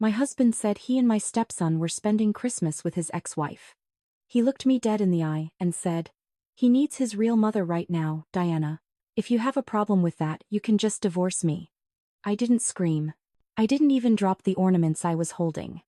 My husband said he and my stepson were spending Christmas with his ex-wife. He looked me dead in the eye and said, "He needs his real mother right now, Diana. If you have a problem with that, you can just divorce me." I didn't scream. I didn't even drop the ornaments I was holding.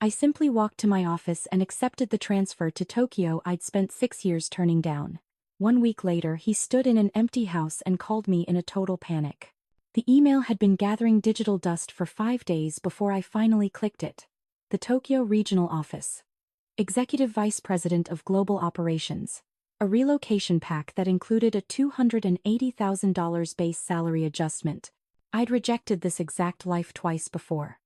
I simply walked to my office and accepted the transfer to Tokyo I'd spent 6 years turning down. 1 week later, he stood in an empty house and called me in a total panic. The email had been gathering digital dust for 5 days before I finally clicked it. The Tokyo Regional Office. Executive Vice President of Global Operations. A relocation pack that included a $280,000 base salary adjustment. I'd rejected this exact life twice before.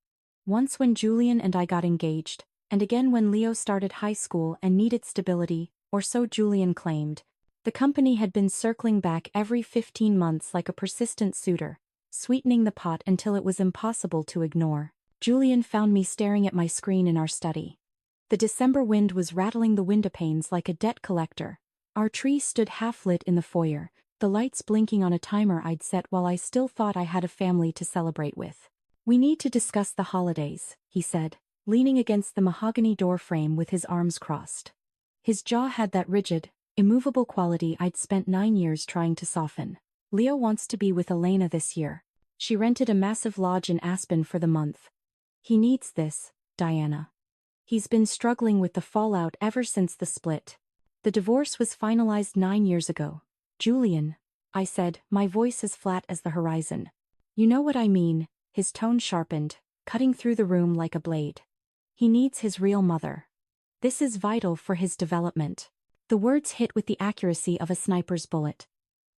Once when Julian and I got engaged, and again when Leo started high school and needed stability, or so Julian claimed. The company had been circling back every 15 months like a persistent suitor, sweetening the pot until it was impossible to ignore. Julian found me staring at my screen in our study. The December wind was rattling the windowpanes like a debt collector. Our tree stood half-lit in the foyer, the lights blinking on a timer I'd set while I still thought I had a family to celebrate with. "We need to discuss the holidays," he said, leaning against the mahogany door frame with his arms crossed. His jaw had that rigid, immovable quality I'd spent 9 years trying to soften. "Leo wants to be with Elena this year. She rented a massive lodge in Aspen for the month. He needs this, Diana. He's been struggling with the fallout ever since the split. The divorce was finalized 9 years ago. Julian," I said, my voice as flat as the horizon. "You know what I mean." His tone sharpened, cutting through the room like a blade. "He needs his real mother. This is vital for his development." The words hit with the accuracy of a sniper's bullet.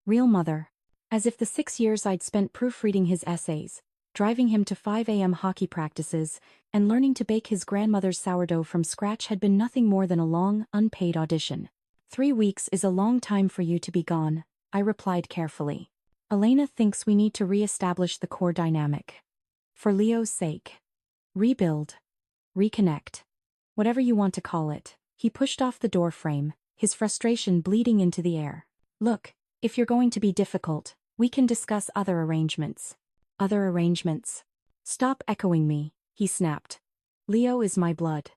Real mother. As if the 6 years I'd spent proofreading his essays, driving him to 5 a.m. hockey practices, and learning to bake his grandmother's sourdough from scratch had been nothing more than a long, unpaid audition. 3 weeks is a long time for you to be gone," I replied carefully. "Elena thinks we need to re-establish the core dynamic. For Leo's sake. Rebuild. Reconnect. Whatever you want to call it." He pushed off the door frame, his frustration bleeding into the air. "Look, if you're going to be difficult, we can discuss other arrangements." "Other arrangements?" "Stop echoing me," he snapped. "Leo is my blood.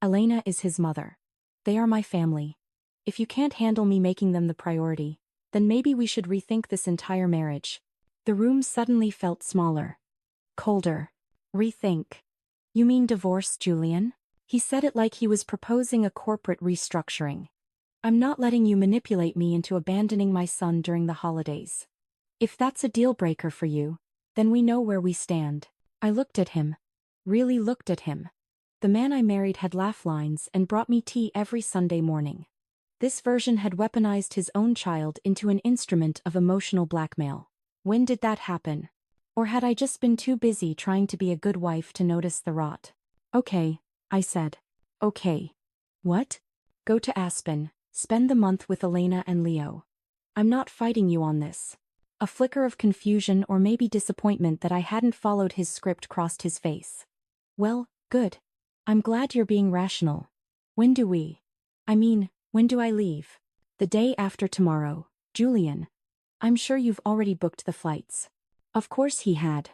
Elena is his mother. They are my family. If you can't handle me making them the priority, then maybe we should rethink this entire marriage." The room suddenly felt smaller. Colder. "Rethink? You mean divorce, Julian?" He said it like he was proposing a corporate restructuring. "I'm not letting you manipulate me into abandoning my son during the holidays. If that's a deal breaker for you, then we know where we stand." I looked at him. Really looked at him. The man I married had laugh lines and brought me tea every Sunday morning. This version had weaponized his own child into an instrument of emotional blackmail. When did that happen? Or had I just been too busy trying to be a good wife to notice the rot? "Okay," I said. "Okay. What?" "Go to Aspen, spend the month with Elena and Leo. I'm not fighting you on this." A flicker of confusion or maybe disappointment that I hadn't followed his script crossed his face. "Well, good. I'm glad you're being rational. When do we? When do I leave?" "The day after tomorrow, Julian. I'm sure you've already booked the flights." Of course he had.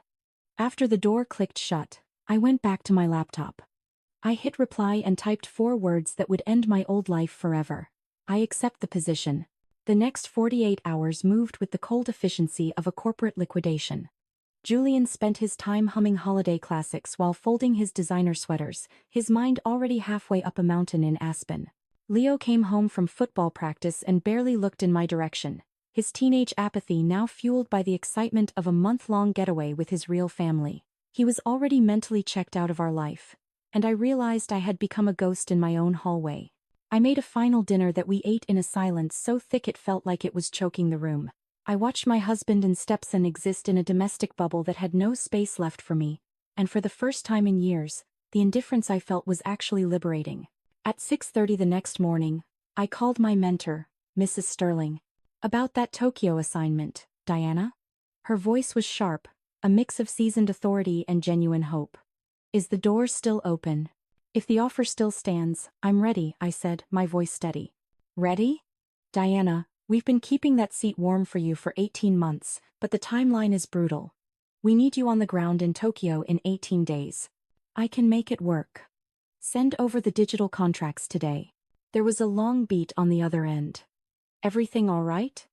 After the door clicked shut, I went back to my laptop. I hit reply and typed 4 words that would end my old life forever. "I accept the position." The next 48 hours moved with the cold efficiency of a corporate liquidation. Julian spent his time humming holiday classics while folding his designer sweaters, his mind already halfway up a mountain in Aspen. Leo came home from football practice and barely looked in my direction, his teenage apathy now fueled by the excitement of a month-long getaway with his real family. He was already mentally checked out of our life, and I realized I had become a ghost in my own hallway. I made a final dinner that we ate in a silence so thick it felt like it was choking the room. I watched my husband and stepson exist in a domestic bubble that had no space left for me, and for the first time in years, the indifference I felt was actually liberating. At 6:30 the next morning, I called my mentor, Mrs. Sterling. "About that Tokyo assignment, Diana?" Her voice was sharp, a mix of seasoned authority and genuine hope. "Is the door still open?" "If the offer still stands, I'm ready," I said, my voice steady. "Ready?" "Diana, we've been keeping that seat warm for you for 18 months, but the timeline is brutal. We need you on the ground in Tokyo in 18 days. I can make it work. Send over the digital contracts today. There was a long beat on the other end. Everything all right?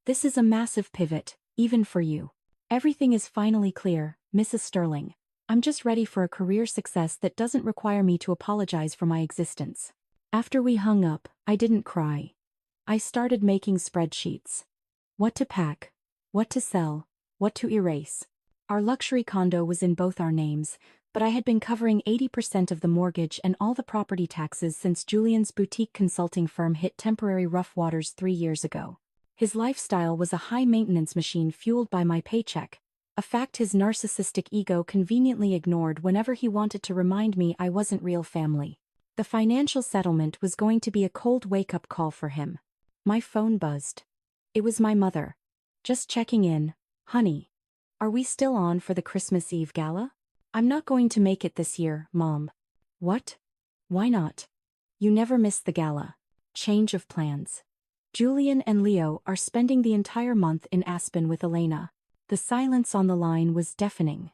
This is a massive pivot, even for you. Everything is finally clear, Mrs. Sterling. I'm just ready for a career success that doesn't require me to apologize for my existence. After we hung up, I didn't cry. I started making spreadsheets. What to pack, what to sell, what to erase. Our luxury condo was in both our names, but I had been covering 80% of the mortgage and all the property taxes since Julian's boutique consulting firm hit temporary rough waters 3 years ago. His lifestyle was a high-maintenance machine fueled by my paycheck, a fact his narcissistic ego conveniently ignored whenever he wanted to remind me I wasn't real family. The financial settlement was going to be a cold wake-up call for him. My phone buzzed. It was my mother. Just checking in, honey. Are we still on for the Christmas Eve gala? I'm not going to make it this year, Mom. What? Why not? You never miss the gala. Change of plans. Julian and Leo are spending the entire month in Aspen with Elena. The silence on the line was deafening.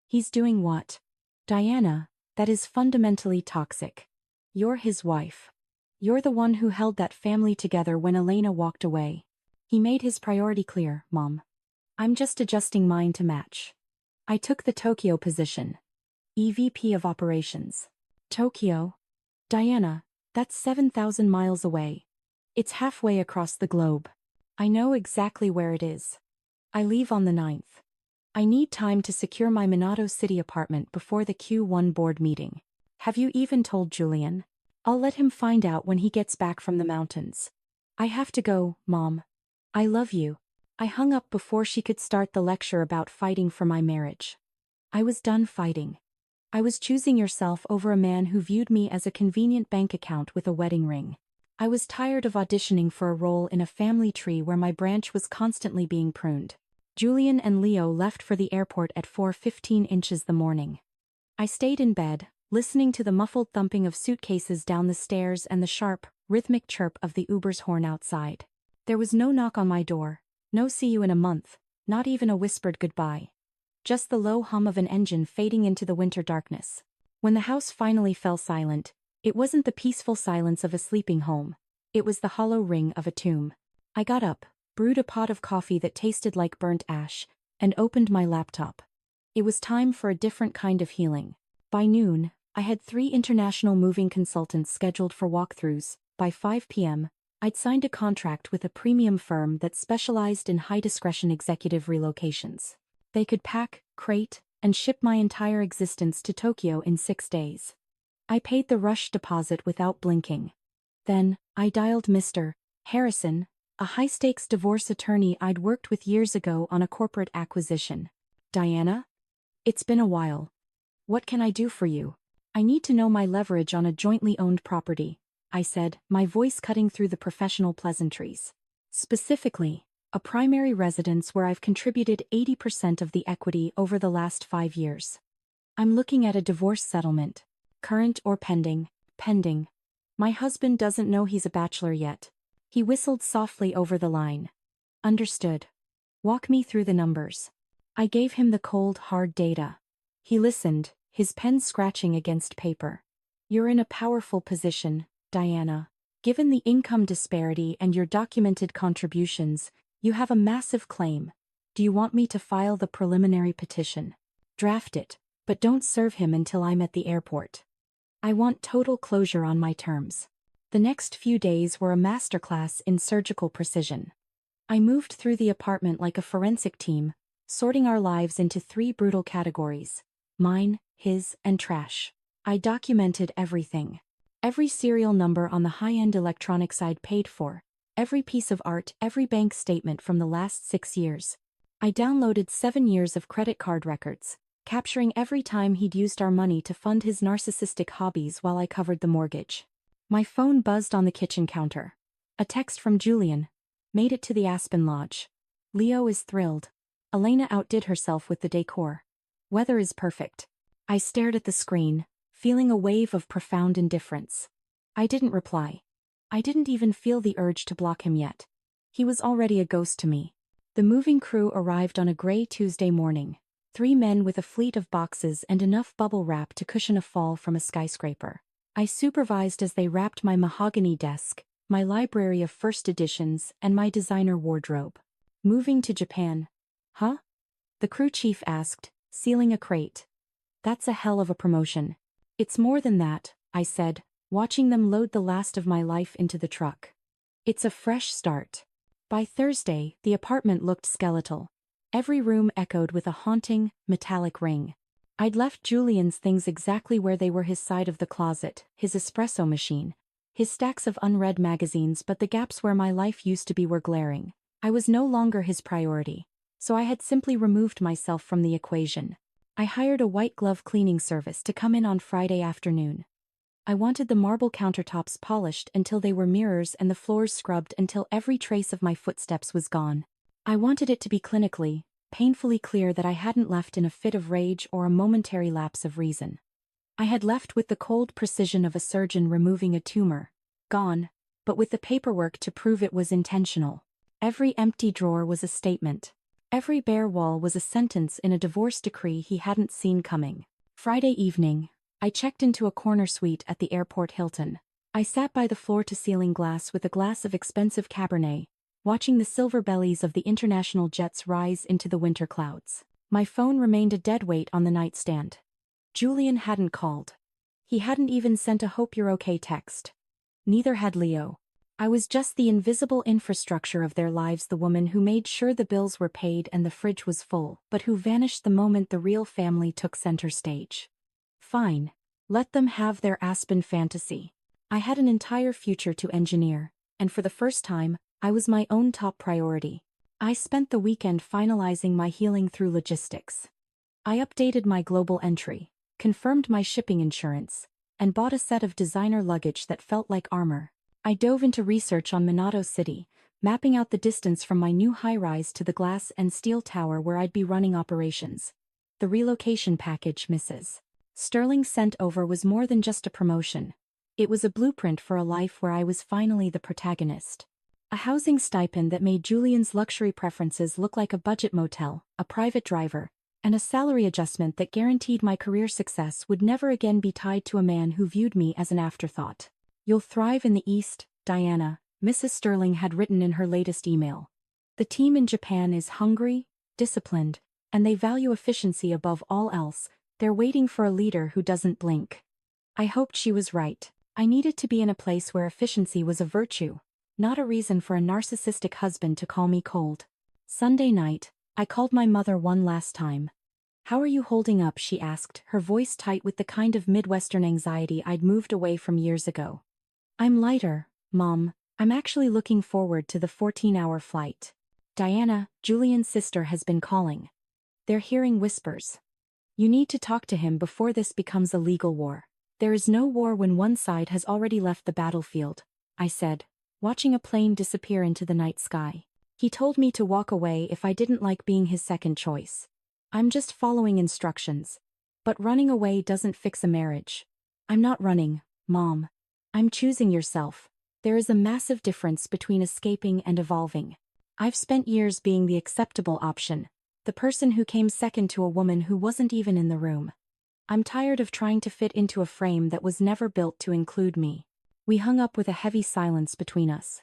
He's doing what? Diana, that is fundamentally toxic. You're his wife. You're the one who held that family together when Elena walked away. He made his priority clear, Mom. I'm just adjusting mine to match. I took the Tokyo position. EVP of Operations. Tokyo? Diana, that's 7,000 miles away. It's halfway across the globe. I know exactly where it is. I leave on the 9th. I need time to secure my Minato City apartment before the Q1 board meeting. Have you even told Julian? I'll let him find out when he gets back from the mountains. I have to go, Mom. I love you. I hung up before she could start the lecture about fighting for my marriage. I was done fighting. I was choosing yourself over a man who viewed me as a convenient bank account with a wedding ring. I was tired of auditioning for a role in a family tree where my branch was constantly being pruned. Julian and Leo left for the airport at 4:15 inches the morning. I stayed in bed, listening to the muffled thumping of suitcases down the stairs and the sharp, rhythmic chirp of the Uber's horn outside. There was no knock on my door, no see you in a month, not even a whispered goodbye. Just the low hum of an engine fading into the winter darkness. When the house finally fell silent, it wasn't the peaceful silence of a sleeping home. It was the hollow ring of a tomb. I got up, brewed a pot of coffee that tasted like burnt ash, and opened my laptop. It was time for a different kind of healing. By noon, I had 3 international moving consultants scheduled for walkthroughs. By 5 p.m., I'd signed a contract with a premium firm that specialized in high-discretion executive relocations. They could pack, crate, and ship my entire existence to Tokyo in 6 days. I paid the rush deposit without blinking. Then, I dialed Mr. Harrison, a high-stakes divorce attorney I'd worked with years ago on a corporate acquisition. Diana? It's been a while. What can I do for you? I need to know my leverage on a jointly owned property, I said, my voice cutting through the professional pleasantries. Specifically, a primary residence where I've contributed 80% of the equity over the last 5 years. I'm looking at a divorce settlement. Current or pending? Pending. My husband doesn't know he's a bachelor yet. He whistled softly over the line. Understood. Walk me through the numbers. I gave him the cold, hard data. He listened, his pen scratching against paper. You're in a powerful position, Diana. Given the income disparity and your documented contributions, you have a massive claim. Do you want me to file the preliminary petition? Draft it, but don't serve him until I'm at the airport. I want total closure on my terms. The next few days were a masterclass in surgical precision. I moved through the apartment like a forensic team, sorting our lives into 3 brutal categories: mine, his, and trash. I documented everything. Every serial number on the high-end electronics I'd paid for, every piece of art, every bank statement from the last 6 years. I downloaded 7 years of credit card records, capturing every time he'd used our money to fund his narcissistic hobbies while I covered the mortgage. My phone buzzed on the kitchen counter. A text from Julian. Made it to the Aspen Lodge. Leo is thrilled. Elena outdid herself with the decor. Weather is perfect. I stared at the screen, feeling a wave of profound indifference. I didn't reply. I didn't even feel the urge to block him yet. He was already a ghost to me. The moving crew arrived on a gray Tuesday morning. 3 men with a fleet of boxes and enough bubble wrap to cushion a fall from a skyscraper. I supervised as they wrapped my mahogany desk, my library of first editions, and my designer wardrobe. Moving to Japan. Huh? The crew chief asked, sealing a crate. That's a hell of a promotion. It's more than that, I said, watching them load the last of my life into the truck. It's a fresh start. By Thursday, the apartment looked skeletal. Every room echoed with a haunting, metallic ring. I'd left Julian's things exactly where they were: his side of the closet, his espresso machine, his stacks of unread magazines, but the gaps where my life used to be were glaring. I was no longer his priority, so I had simply removed myself from the equation. I hired a white-glove cleaning service to come in on Friday afternoon. I wanted the marble countertops polished until they were mirrors and the floors scrubbed until every trace of my footsteps was gone. I wanted it to be clinically, painfully clear that I hadn't left in a fit of rage or a momentary lapse of reason. I had left with the cold precision of a surgeon removing a tumor. Gone, but with the paperwork to prove it was intentional. Every empty drawer was a statement. Every bare wall was a sentence in a divorce decree he hadn't seen coming. Friday evening, I checked into a corner suite at the airport Hilton. I sat by the floor-to-ceiling glass with a glass of expensive Cabernet, watching the silver bellies of the international jets rise into the winter clouds. My phone remained a dead weight on the nightstand. Julian hadn't called. He hadn't even sent a "hope you're okay" text. Neither had Leo. I was just the invisible infrastructure of their lives, the woman who made sure the bills were paid and the fridge was full, but who vanished the moment the real family took center stage. Fine. Let them have their Aspen fantasy. I had an entire future to engineer, and for the first time, I was my own top priority. I spent the weekend finalizing my healing through logistics. I updated my global entry, confirmed my shipping insurance, and bought a set of designer luggage that felt like armor. I dove into research on Minato City, mapping out the distance from my new high-rise to the glass and steel tower where I'd be running operations. The relocation package Mrs. Sterling sent over was more than just a promotion. It was a blueprint for a life where I was finally the protagonist. A housing stipend that made Julian's luxury preferences look like a budget motel, a private driver, and a salary adjustment that guaranteed my career success would never again be tied to a man who viewed me as an afterthought. "You'll thrive in the East, Diana," Mrs. Sterling had written in her latest email. "The team in Japan is hungry, disciplined, and they value efficiency above all else. They're waiting for a leader who doesn't blink." I hoped she was right. I needed to be in a place where efficiency was a virtue, not a reason for a narcissistic husband to call me cold. Sunday night, I called my mother one last time. "How are you holding up?" she asked, her voice tight with the kind of Midwestern anxiety I'd moved away from years ago. "I'm lighter, Mom. I'm actually looking forward to the 14-hour flight. Diana, Julian's sister, has been calling. They're hearing whispers. You need to talk to him before this becomes a legal war." "There is no war when one side has already left the battlefield," I said, watching a plane disappear into the night sky. "He told me to walk away if I didn't like being his second choice. I'm just following instructions. But running away doesn't fix a marriage." "I'm not running, Mom. I'm choosing yourself. There is a massive difference between escaping and evolving. I've spent years being the acceptable option, the person who came second to a woman who wasn't even in the room. I'm tired of trying to fit into a frame that was never built to include me." We hung up with a heavy silence between us.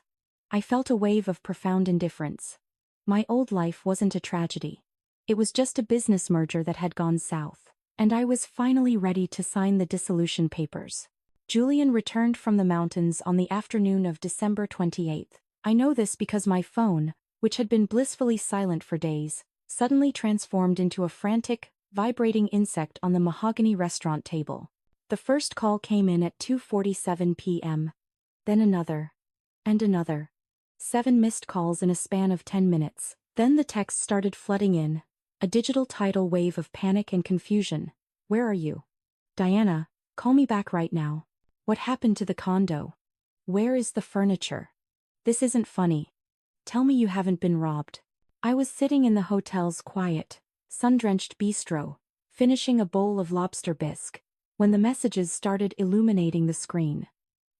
I felt a wave of profound indifference. My old life wasn't a tragedy. It was just a business merger that had gone south, and I was finally ready to sign the dissolution papers. Julian returned from the mountains on the afternoon of December 28th. I know this because my phone, which had been blissfully silent for days, suddenly transformed into a frantic, vibrating insect on the mahogany restaurant table. The first call came in at 2:47 p.m. Then another. And another. 7 missed calls in a span of 10 minutes. Then the texts started flooding in, a digital tidal wave of panic and confusion. "Where are you? Diana, call me back right now. What happened to the condo? Where is the furniture? This isn't funny. Tell me you haven't been robbed." I was sitting in the hotel's quiet, sun-drenched bistro, finishing a bowl of lobster bisque, when the messages started illuminating the screen.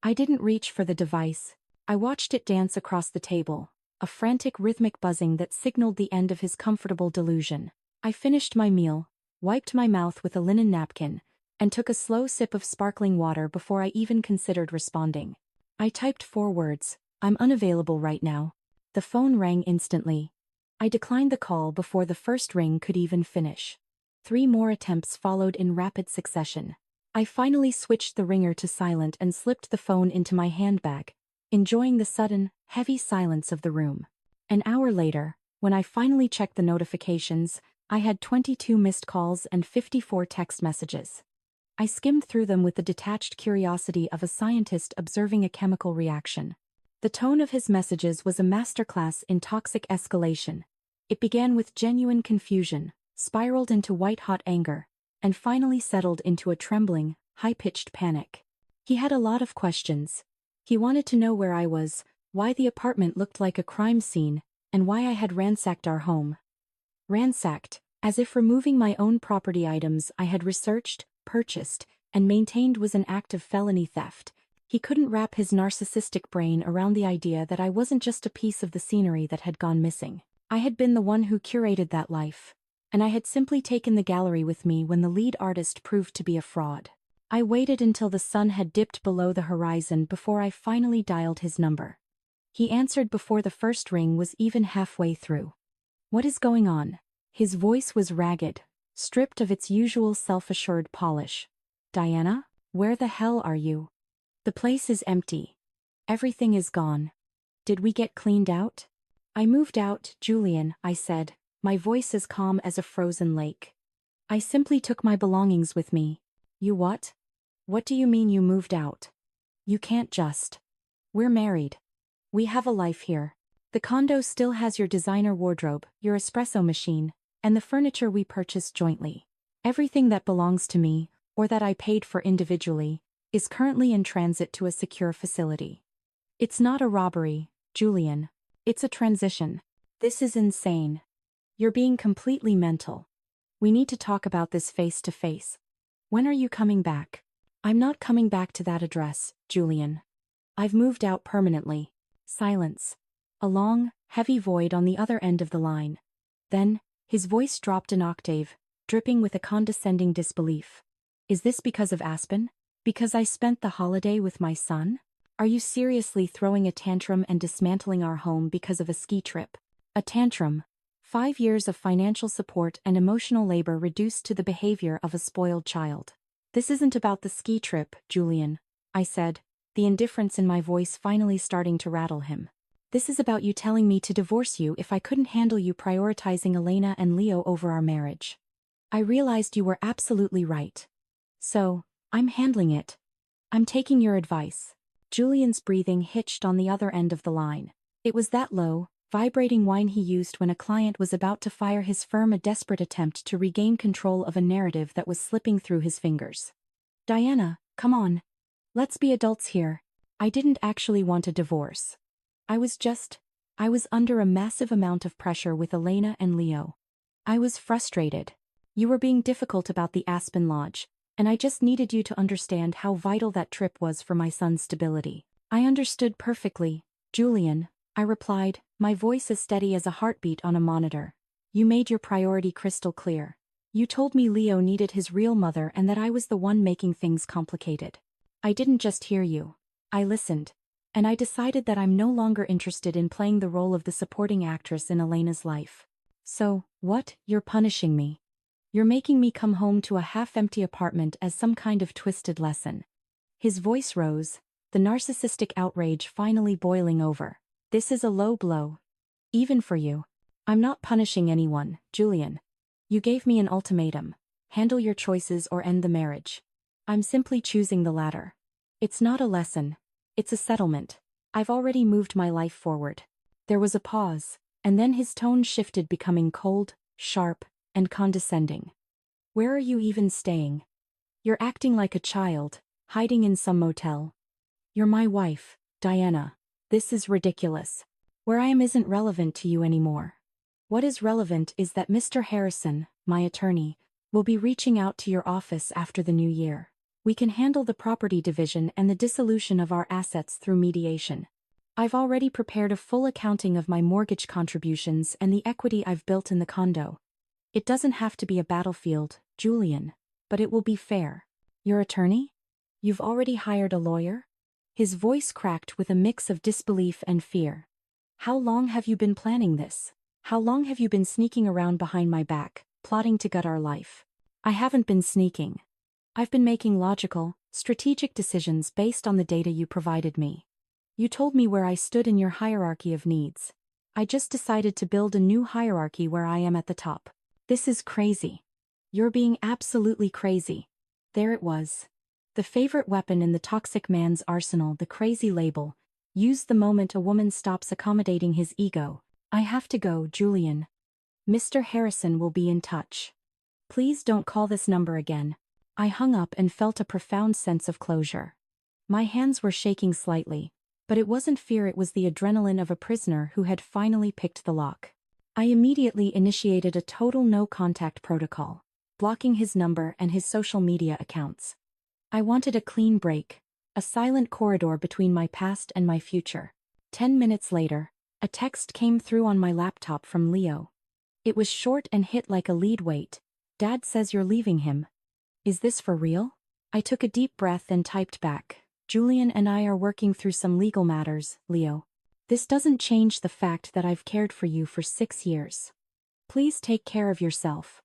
I didn't reach for the device. I watched it dance across the table, a frantic rhythmic buzzing that signaled the end of his comfortable delusion. I finished my meal, wiped my mouth with a linen napkin, and took a slow sip of sparkling water before I even considered responding. I typed 4 words, "I'm unavailable right now." The phone rang instantly. I declined the call before the first ring could even finish. 3 more attempts followed in rapid succession. I finally switched the ringer to silent and slipped the phone into my handbag, enjoying the sudden, heavy silence of the room. An hour later, when I finally checked the notifications, I had 22 missed calls and 54 text messages. I skimmed through them with the detached curiosity of a scientist observing a chemical reaction. The tone of his messages was a masterclass in toxic escalation. It began with genuine confusion, spiraled into white-hot anger, and finally settled into a trembling, high-pitched panic. He had a lot of questions. He wanted to know where I was, why the apartment looked like a crime scene, and why I had ransacked our home. Ransacked, as if removing my own property items I had researched, purchased, and maintained was an act of felony theft. He couldn't wrap his narcissistic brain around the idea that I wasn't just a piece of the scenery that had gone missing. I had been the one who curated that life, and I had simply taken the gallery with me when the lead artist proved to be a fraud. I waited until the sun had dipped below the horizon before I finally dialed his number. He answered before the first ring was even halfway through. "What is going on?" His voice was ragged, stripped of its usual self-assured polish. "Diana, where the hell are you? The place is empty. Everything is gone. Did we get cleaned out?" "I moved out, Julian," I said, my voice as calm as a frozen lake. "I simply took my belongings with me." "You what? What do you mean you moved out? You can't just. We're married. We have a life here. The condo still has your designer wardrobe, your espresso machine, and the furniture we purchased jointly. Everything that belongs to me, or that I paid for individually, is currently in transit to a secure facility. It's not a robbery, Julian. It's a transition. This is insane. You're being completely mental. We need to talk about this face to face. When are you coming back?" "I'm not coming back to that address, Julian. I've moved out permanently." Silence. A long, heavy void on the other end of the line. Then, his voice dropped an octave, dripping with a condescending disbelief. "Is this because of Aspen? Because I spent the holiday with my son? Are you seriously throwing a tantrum and dismantling our home because of a ski trip?" A tantrum. 5 years of financial support and emotional labor reduced to the behavior of a spoiled child. "This isn't about the ski trip, Julian," I said, the indifference in my voice finally starting to rattle him. "This is about you telling me to divorce you if I couldn't handle you prioritizing Elena and Leo over our marriage. I realized you were absolutely right. So, I'm handling it. I'm taking your advice." Julian's breathing hitched on the other end of the line. It was that low, vibrating whine he used when a client was about to fire his firm, a desperate attempt to regain control of a narrative that was slipping through his fingers. "Diana, come on. Let's be adults here. I didn't actually want a divorce. I was under a massive amount of pressure with Elena and Leo. I was frustrated. You were being difficult about the Aspen Lodge, and I just needed you to understand how vital that trip was for my son's stability." "I understood perfectly, Julian," I replied, my voice as steady as a heartbeat on a monitor. "You made your priority crystal clear. You told me Leo needed his real mother and that I was the one making things complicated. I didn't just hear you. I listened. And I decided that I'm no longer interested in playing the role of the supporting actress in Elena's life. So, what? You're punishing me. You're making me come home to a half-empty apartment as some kind of twisted lesson." His voice rose, the narcissistic outrage finally boiling over. "This is a low blow. Even for you. I'm not punishing anyone, Julian. You gave me an ultimatum. Handle your choices or end the marriage. I'm simply choosing the latter. It's not a lesson. It's a settlement. I've already moved my life forward." There was a pause, and then his tone shifted, becoming cold, sharp, and condescending. "Where are you even staying? You're acting like a child, hiding in some motel. You're my wife, Diana. This is ridiculous. Where I am isn't relevant to you anymore. What is relevant is that Mr. Harrison, my attorney, will be reaching out to your office after the new year. We can handle the property division and the dissolution of our assets through mediation. I've already prepared a full accounting of my mortgage contributions and the equity I've built in the condo. It doesn't have to be a battlefield, Julian, but it will be fair. Your attorney? You've already hired a lawyer? His voice cracked with a mix of disbelief and fear. How long have you been planning this? How long have you been sneaking around behind my back, plotting to gut our life? I haven't been sneaking. I've been making logical, strategic decisions based on the data you provided me. You told me where I stood in your hierarchy of needs. I just decided to build a new hierarchy where I am at the top. This is crazy. You're being absolutely crazy. There it was. The favorite weapon in the toxic man's arsenal, the crazy label, used the moment a woman stops accommodating his ego. I have to go, Julian. Mr. Harrison will be in touch. Please don't call this number again. I hung up and felt a profound sense of closure. My hands were shaking slightly, but it wasn't fear, it was the adrenaline of a prisoner who had finally picked the lock. I immediately initiated a total no-contact protocol, blocking his number and his social media accounts. I wanted a clean break, a silent corridor between my past and my future. 10 minutes later, a text came through on my laptop from Leo. It was short and hit like a lead weight. Dad says you're leaving him. Is this for real? I took a deep breath and typed back. Julian and I are working through some legal matters, Leo. This doesn't change the fact that I've cared for you for 6 years. Please take care of yourself.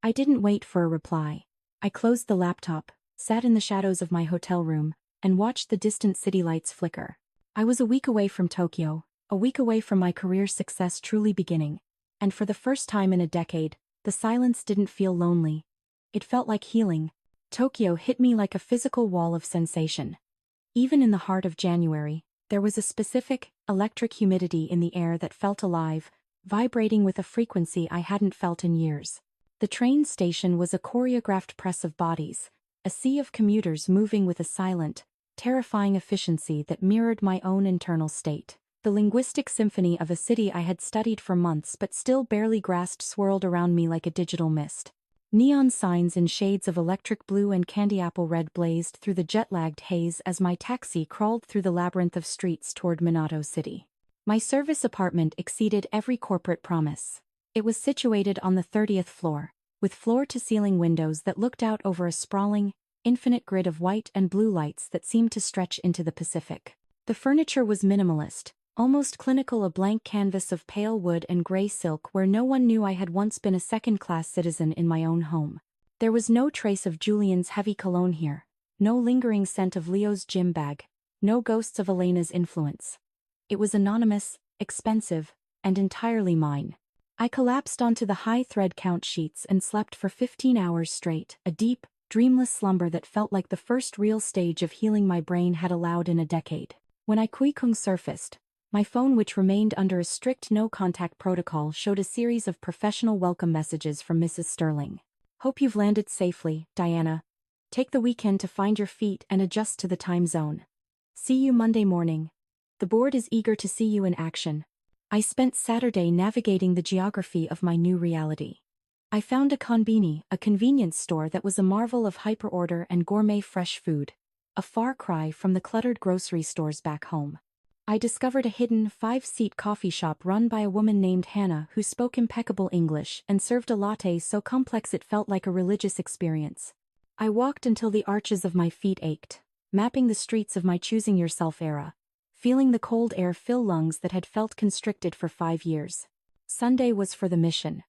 I didn't wait for a reply. I closed the laptop, sat in the shadows of my hotel room, and watched the distant city lights flicker. I was a week away from Tokyo, a week away from my career success truly beginning, and for the first time in a decade, the silence didn't feel lonely. It felt like healing. Tokyo hit me like a physical wall of sensation. Even in the heart of January, there was a specific, electric humidity in the air that felt alive, vibrating with a frequency I hadn't felt in years. The train station was a choreographed press of bodies, a sea of commuters moving with a silent, terrifying efficiency that mirrored my own internal state. The linguistic symphony of a city I had studied for months but still barely grasped swirled around me like a digital mist. Neon signs in shades of electric blue and candy apple red blazed through the jet-lagged haze as my taxi crawled through the labyrinth of streets toward Minato City. My service apartment exceeded every corporate promise. It was situated on the 30th floor, with floor-to-ceiling windows that looked out over a sprawling, infinite grid of white and blue lights that seemed to stretch into the Pacific. The furniture was minimalist, almost clinical, a blank canvas of pale wood and gray silk where no one knew I had once been a second-class citizen in my own home. There was no trace of Julian's heavy cologne here, no lingering scent of Leo's gym bag, no ghosts of Elena's influence. It was anonymous, expensive, and entirely mine. I collapsed onto the high thread count sheets and slept for 15 hours straight, a deep, dreamless slumber that felt like the first real stage of healing my brain had allowed in a decade. When I Kui-Kung surfaced, my phone, which remained under a strict no-contact protocol, showed a series of professional welcome messages from Mrs. Sterling. Hope you've landed safely, Diana. Take the weekend to find your feet and adjust to the time zone. See you Monday morning. The board is eager to see you in action. I spent Saturday navigating the geography of my new reality. I found a konbini, a convenience store that was a marvel of hyperorder and gourmet fresh food, a far cry from the cluttered grocery stores back home. I discovered a hidden 5-seat coffee shop run by a woman named Hannah who spoke impeccable English and served a latte so complex it felt like a religious experience. I walked until the arches of my feet ached, mapping the streets of my choosing yourself era, feeling the cold air fill lungs that had felt constricted for 5 years. Sunday was for the mission.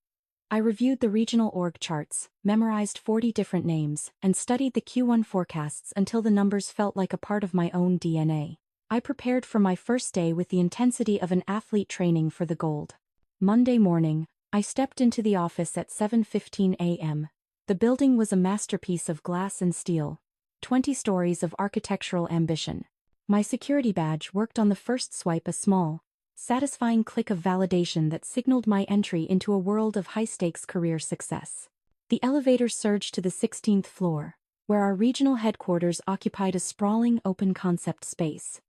I reviewed the regional org charts, memorized 40 different names, and studied the Q1 forecasts until the numbers felt like a part of my own DNA. I prepared for my first day with the intensity of an athlete training for the gold. Monday morning, I stepped into the office at 7:15 a.m. The building was a masterpiece of glass and steel, 20 stories of architectural ambition. My security badge worked on the first swipe, a small, satisfying click of validation that signaled my entry into a world of high-stakes career success. The elevator surged to the 16th floor, where our regional headquarters occupied a sprawling open-concept space.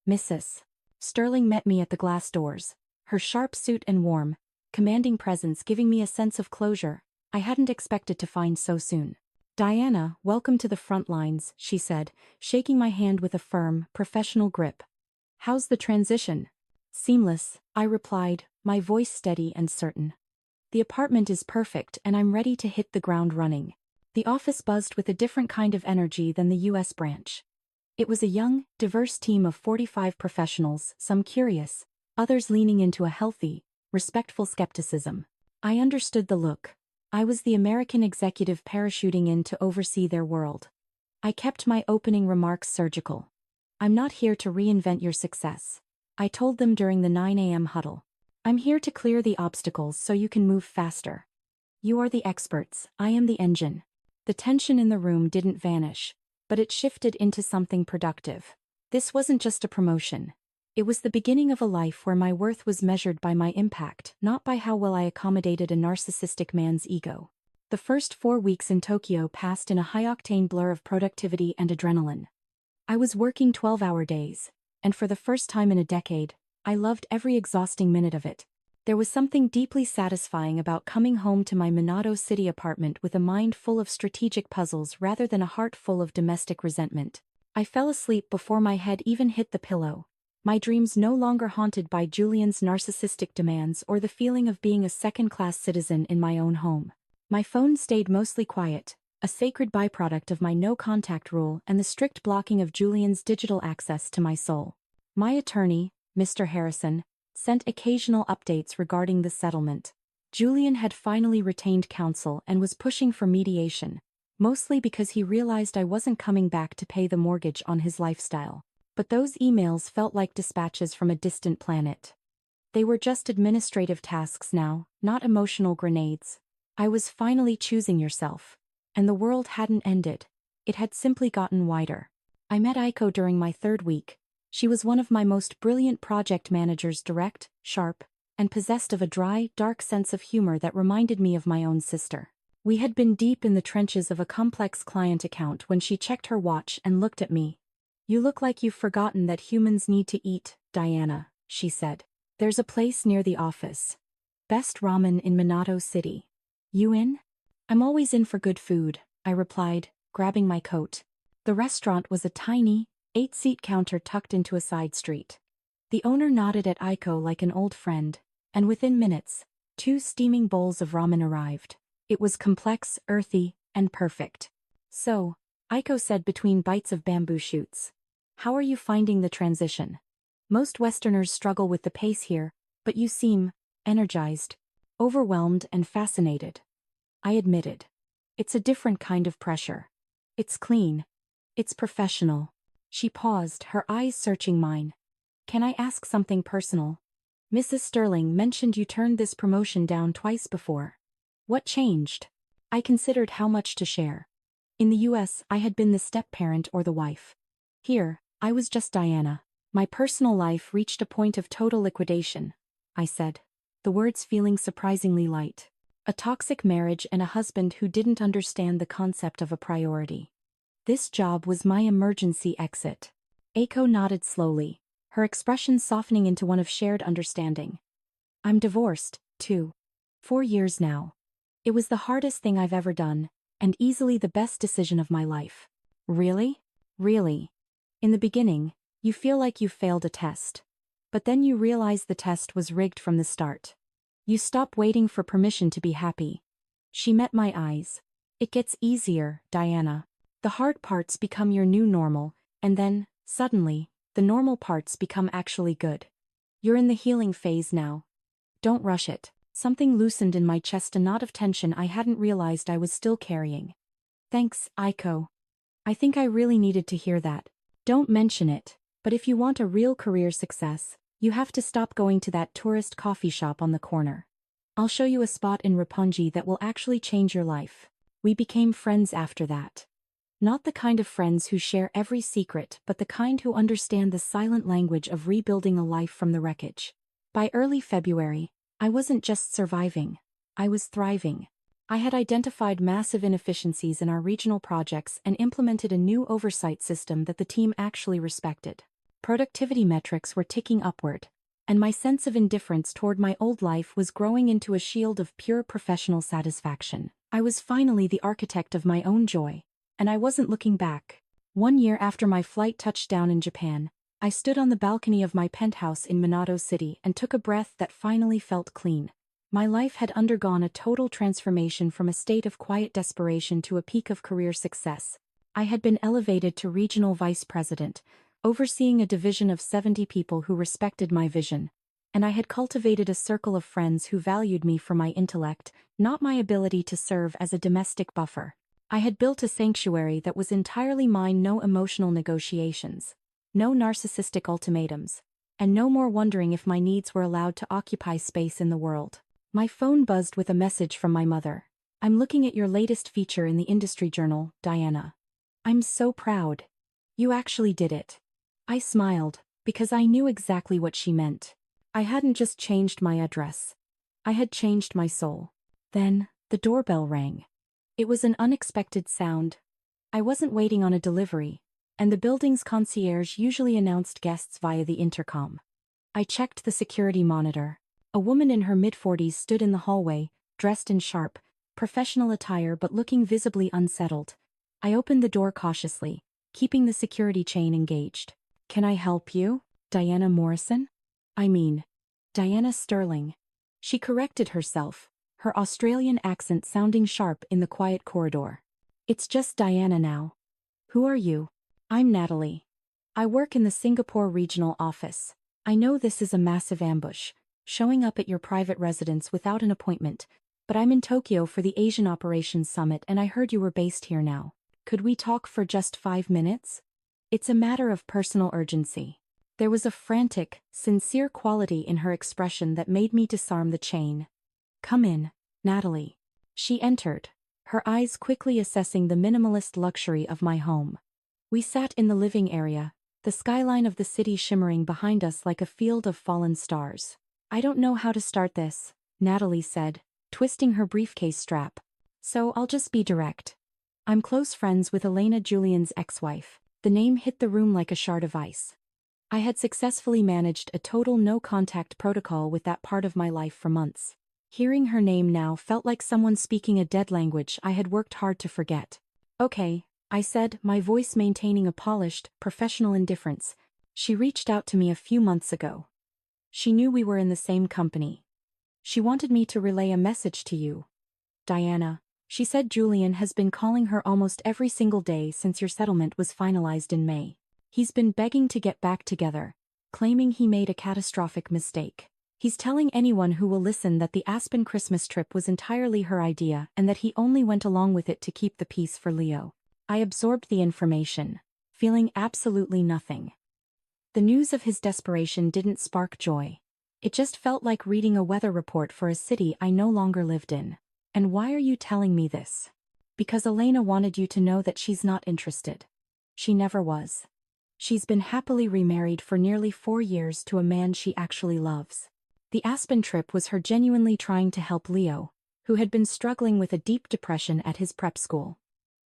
Mrs. Sterling met me at the glass doors, her sharp suit and warm, commanding presence giving me a sense of closure I hadn't expected to find so soon. Diana, welcome to the front lines, she said, shaking my hand with a firm, professional grip. How's the transition? Seamless, I replied, my voice steady and certain. The apartment is perfect and I'm ready to hit the ground running. The office buzzed with a different kind of energy than the US branch. It was a young, diverse team of 45 professionals, some curious, others leaning into a healthy, respectful skepticism. I understood the look. I was the American executive parachuting in to oversee their world. I kept my opening remarks surgical. I'm not here to reinvent your success, I told them during the 9 a.m. huddle. I'm here to clear the obstacles so you can move faster. You are the experts, I am the engine. The tension in the room didn't vanish, but it shifted into something productive. This wasn't just a promotion. It was the beginning of a life where my worth was measured by my impact, not by how well I accommodated a narcissistic man's ego. The first 4 weeks in Tokyo passed in a high-octane blur of productivity and adrenaline. I was working 12-hour days, and for the first time in a decade, I loved every exhausting minute of it. There was something deeply satisfying about coming home to my Minato City apartment with a mind full of strategic puzzles rather than a heart full of domestic resentment. I fell asleep before my head even hit the pillow, my dreams no longer haunted by Julian's narcissistic demands or the feeling of being a second-class citizen in my own home. My phone stayed mostly quiet, a sacred byproduct of my no-contact rule and the strict blocking of Julian's digital access to my soul. My attorney, Mr. Harrison, sent occasional updates regarding the settlement. Julian had finally retained counsel and was pushing for mediation, mostly because he realized I wasn't coming back to pay the mortgage on his lifestyle. But those emails felt like dispatches from a distant planet. They were just administrative tasks now, not emotional grenades. I was finally choosing yourself. And the world hadn't ended. It had simply gotten wider. I met Aiko during my 3rd week. She was one of my most brilliant project managers, direct, sharp, and possessed of a dry, dark sense of humor that reminded me of my own sister. We had been deep in the trenches of a complex client account when she checked her watch and looked at me. You look like you've forgotten that humans need to eat, Diana, she said. There's a place near the office. Best ramen in Minato City. You in? I'm always in for good food, I replied, grabbing my coat. The restaurant was a tiny, 8-seat counter tucked into a side street. The owner nodded at Aiko like an old friend, and within minutes, 2 steaming bowls of ramen arrived. It was complex, earthy, and perfect. So, Aiko said between bites of bamboo shoots. How are you finding the transition? Most Westerners struggle with the pace here, but you seem energized, overwhelmed and fascinated. I admitted. It's a different kind of pressure. It's clean. It's professional. She paused, her eyes searching mine. Can I ask something personal? Mrs. Sterling mentioned you turned this promotion down twice before. What changed? I considered how much to share. In the US, I had been the step-parent or the wife. Here, I was just Diana. My personal life reached a point of total liquidation, I said, the words feeling surprisingly light. A toxic marriage and a husband who didn't understand the concept of a priority. This job was my emergency exit. Aiko nodded slowly, her expression softening into one of shared understanding. I'm divorced, too. 4 years now. It was the hardest thing I've ever done, and easily the best decision of my life. Really? Really. In the beginning, you feel like you failed a test. But then you realize the test was rigged from the start. You stop waiting for permission to be happy. She met my eyes. It gets easier, Diana. The hard parts become your new normal, and then, suddenly, the normal parts become actually good. You're in the healing phase now. Don't rush it. Something loosened in my chest, a knot of tension I hadn't realized I was still carrying. Thanks, Aiko. I think I really needed to hear that. Don't mention it, but if you want a real career success, you have to stop going to that tourist coffee shop on the corner. I'll show you a spot in Roppongi that will actually change your life. We became friends after that. Not the kind of friends who share every secret, but the kind who understand the silent language of rebuilding a life from the wreckage. By early February, I wasn't just surviving. I was thriving. I had identified massive inefficiencies in our regional projects and implemented a new oversight system that the team actually respected. Productivity metrics were ticking upward, and my sense of indifference toward my old life was growing into a shield of pure professional satisfaction. I was finally the architect of my own joy, and I wasn't looking back. 1 year after my flight touched down in Japan, I stood on the balcony of my penthouse in Minato City and took a breath that finally felt clean. My life had undergone a total transformation from a state of quiet desperation to a peak of career success. I had been elevated to regional vice president, overseeing a division of 70 people who respected my vision. And I had cultivated a circle of friends who valued me for my intellect, not my ability to serve as a domestic buffer. I had built a sanctuary that was entirely mine, no emotional negotiations, no narcissistic ultimatums, and no more wondering if my needs were allowed to occupy space in the world. My phone buzzed with a message from my mother. "I'm looking at your latest feature in the industry journal, Diana. I'm so proud. You actually did it." I smiled, because I knew exactly what she meant. I hadn't just changed my address. I had changed my soul. Then, the doorbell rang. It was an unexpected sound. I wasn't waiting on a delivery, and the building's concierge usually announced guests via the intercom. I checked the security monitor. A woman in her mid-40s stood in the hallway, dressed in sharp, professional attire but looking visibly unsettled. I opened the door cautiously, keeping the security chain engaged. "Can I help you, Diana Morrison?" I mean, Diana Sterling. She corrected herself, her Australian accent sounding sharp in the quiet corridor. "It's just Diana now." "Who are you?" "I'm Natalie. I work in the Singapore regional office. I know this is a massive ambush, showing up at your private residence without an appointment, but I'm in Tokyo for the Asian Operations Summit and I heard you were based here now. Could we talk for just 5 minutes? It's a matter of personal urgency." There was a frantic, sincere quality in her expression that made me disarm the chain. "Come in, Natalie." She entered, her eyes quickly assessing the minimalist luxury of my home. We sat in the living area, the skyline of the city shimmering behind us like a field of fallen stars. "I don't know how to start this," Natalie said, twisting her briefcase strap. "So I'll just be direct. I'm close friends with Elena Julian's ex-wife." The name hit the room like a shard of ice. I had successfully managed a total no-contact protocol with that part of my life for months. Hearing her name now felt like someone speaking a dead language I had worked hard to forget. "Okay," I said, my voice maintaining a polished, professional indifference. "She reached out to me a few months ago. She knew we were in the same company. She wanted me to relay a message to you, Diana. She said Julian has been calling her almost every single day since your settlement was finalized in May. He's been begging to get back together, claiming he made a catastrophic mistake. He's telling anyone who will listen that the Aspen Christmas trip was entirely her idea and that he only went along with it to keep the peace for Leo." I absorbed the information, feeling absolutely nothing. The news of his desperation didn't spark joy. It just felt like reading a weather report for a city I no longer lived in. "And why are you telling me this?" "Because Elena wanted you to know that she's not interested. She never was. She's been happily remarried for nearly 4 years to a man she actually loves. The Aspen trip was her genuinely trying to help Leo, who had been struggling with a deep depression at his prep school.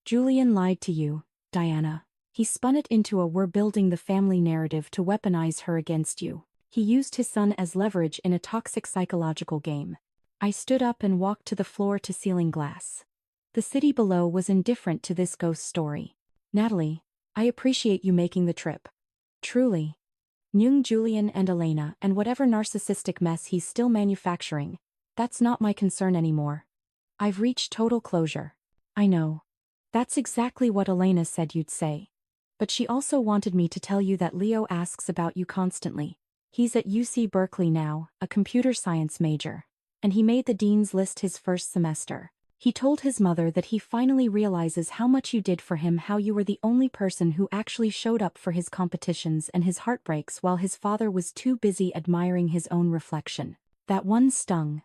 Julian lied to you, Diana. He spun it into a 'we're building the family' narrative to weaponize her against you. He used his son as leverage in a toxic psychological game." I stood up and walked to the floor-to-ceiling glass. The city below was indifferent to this ghost story. "Natalie, I appreciate you making the trip. Truly. Nyung Julian and Elena and whatever narcissistic mess he's still manufacturing, that's not my concern anymore. I've reached total closure." "I know. That's exactly what Elena said you'd say. But she also wanted me to tell you that Leo asks about you constantly. He's at UC Berkeley now, a computer science major. And he made the dean's list his first semester. He told his mother that he finally realizes how much you did for him, how you were the only person who actually showed up for his competitions and his heartbreaks while his father was too busy admiring his own reflection." That one stung.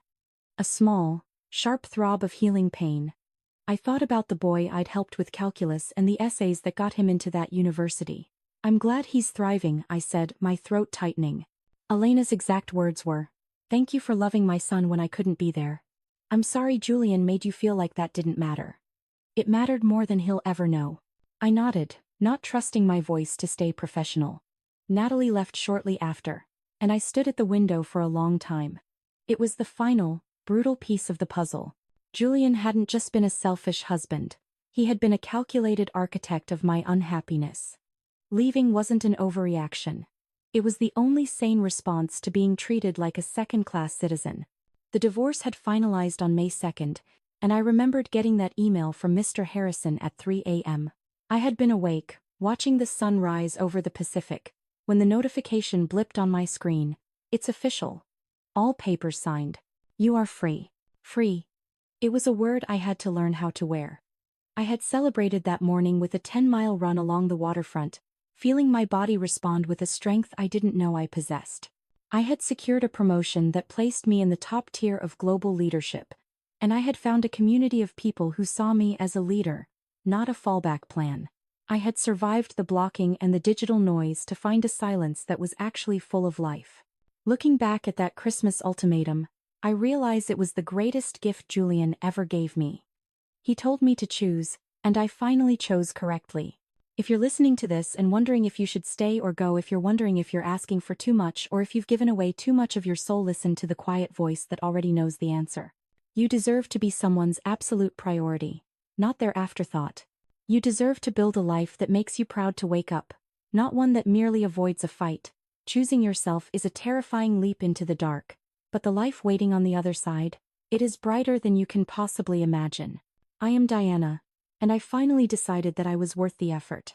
A small, sharp throb of healing pain. I thought about the boy I'd helped with calculus and the essays that got him into that university. "I'm glad he's thriving," I said, my throat tightening. Elena's exact words were, "Thank you for loving my son when I couldn't be there. I'm sorry Julian made you feel like that didn't matter. It mattered more than he'll ever know." I nodded, not trusting my voice to stay professional. Natalie left shortly after, and I stood at the window for a long time. It was the final, brutal piece of the puzzle. Julian hadn't just been a selfish husband. He had been a calculated architect of my unhappiness. Leaving wasn't an overreaction. It was the only sane response to being treated like a second-class citizen. The divorce had finalized on May 2nd, and I remembered getting that email from Mr. Harrison at 3 a.m. I had been awake, watching the sun rise over the Pacific, when the notification blipped on my screen. It's official. All papers signed. You are free. Free. It was a word I had to learn how to wear. I had celebrated that morning with a 10-mile run along the waterfront, feeling my body respond with a strength I didn't know I possessed. I had secured a promotion that placed me in the top tier of global leadership, and I had found a community of people who saw me as a leader, not a fallback plan. I had survived the blocking and the digital noise to find a silence that was actually full of life. Looking back at that Christmas ultimatum, I realize it was the greatest gift Julian ever gave me. He told me to choose, and I finally chose correctly. If you're listening to this and wondering if you should stay or go, if you're wondering if you're asking for too much or if you've given away too much of your soul, listen to the quiet voice that already knows the answer. You deserve to be someone's absolute priority, not their afterthought. You deserve to build a life that makes you proud to wake up, not one that merely avoids a fight. Choosing yourself is a terrifying leap into the dark, but the life waiting on the other side, it is brighter than you can possibly imagine. I am Diana, and I finally decided that I was worth the effort.